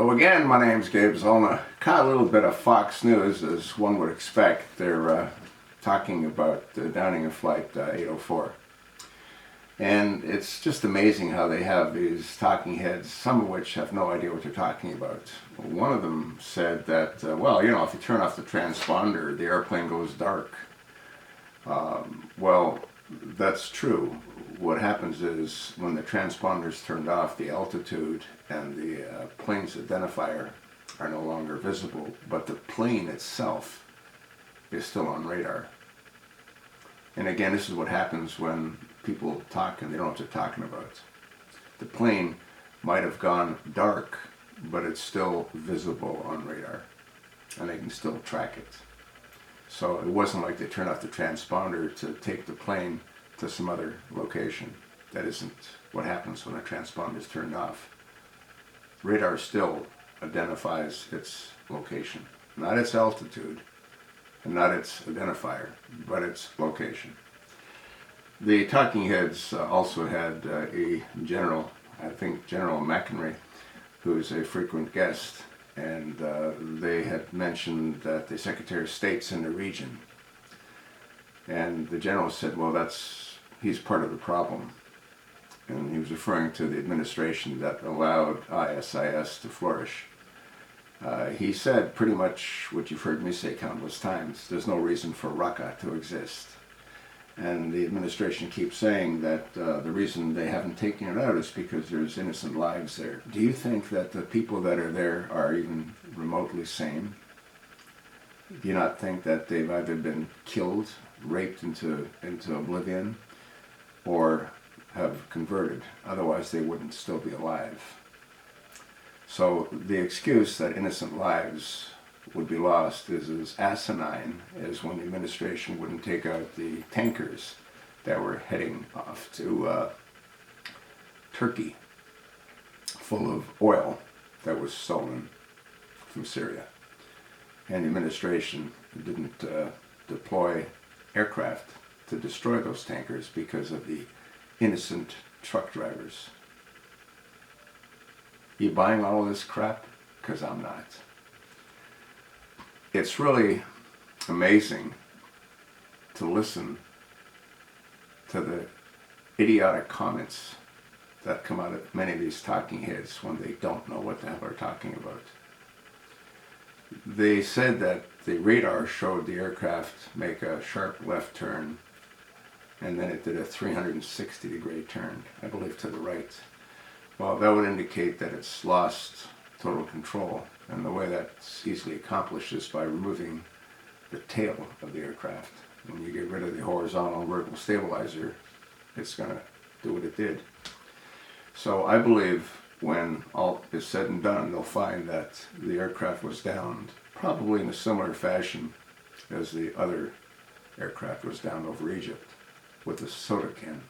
Hello again, my name's Gabe Zolna. Caught a little bit of Fox News, as one would expect. They're talking about downing of Flight 804. And it's just amazing how they have these talking heads, some of which have no idea what they're talking about. One of them said that, well, you know, if you turn off the transponder, the airplane goes dark. Well, that's true. What happens is when the transponder's turned off, the altitude and the plane's identifier are no longer visible, but the plane itself is still on radar. And again, this is what happens when people talk and they don't know what they're talking about. The plane might have gone dark, but it's still visible on radar, and they can still track it. So it wasn't like they turned off the transponder to take the plane to some other location. That isn't what happens when a transponder is turned off. Radar still identifies its location, not its altitude and not its identifier, but its location. The talking heads also had a general, I think General McHenry, who's a frequent guest, and they had mentioned that the Secretary of State's in the region. And the general said, well, he's part of the problem. And he was referring to the administration that allowed ISIS to flourish. He said pretty much what you've heard me say countless times: there's no reason for Raqqa to exist. And the administration keeps saying that the reason they haven't taken it out is because there's innocent lives there. Do you think that the people that are there are even remotely sane? Do you not think that they've either been killed, raped into oblivion, or have converted? Otherwise they wouldn't still be alive. So the excuse that innocent lives would be lost is as asinine as when the administration wouldn't take out the tankers that were heading off to Turkey full of oil that was stolen from Syria. And the administration didn't deploy aircraft to destroy those tankers because of the innocent truck drivers. You buying all of this crap? Because I'm not. It's really amazing to listen to the idiotic comments that come out of many of these talking heads when they don't know what the hell they're talking about. They said that the radar showed the aircraft make a sharp left turn, and then it did a 360-degree turn, I believe to the right. Well, that would indicate that it's lost total control, and the way that's easily accomplished is by removing the tail of the aircraft. When you get rid of the horizontal and vertical stabilizer, it's going to do what it did. So I believe when all is said and done, they'll find that the aircraft was downed probably in a similar fashion as the other aircraft was downed over Egypt, with a soda can.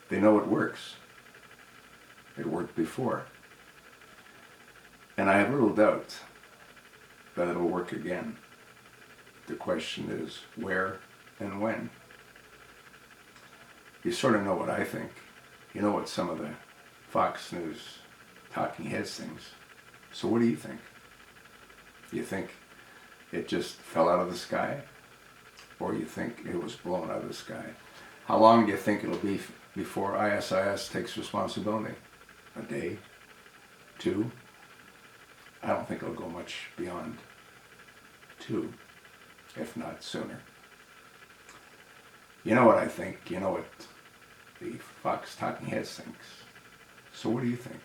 They know it works. It worked before. And I have little doubt that it'll work again. The question is where and when. You sort of know what I think. You know what some of the Fox News talking heads thinks. So what do you think? You think it just fell out of the sky? Or you think it was blown out of the sky? How long do you think it'll be before ISIS takes responsibility? A day? 2? I don't think it'll go much beyond 2, if not sooner. You know what I think. You know what the Fox talking heads thinks. So what do you think?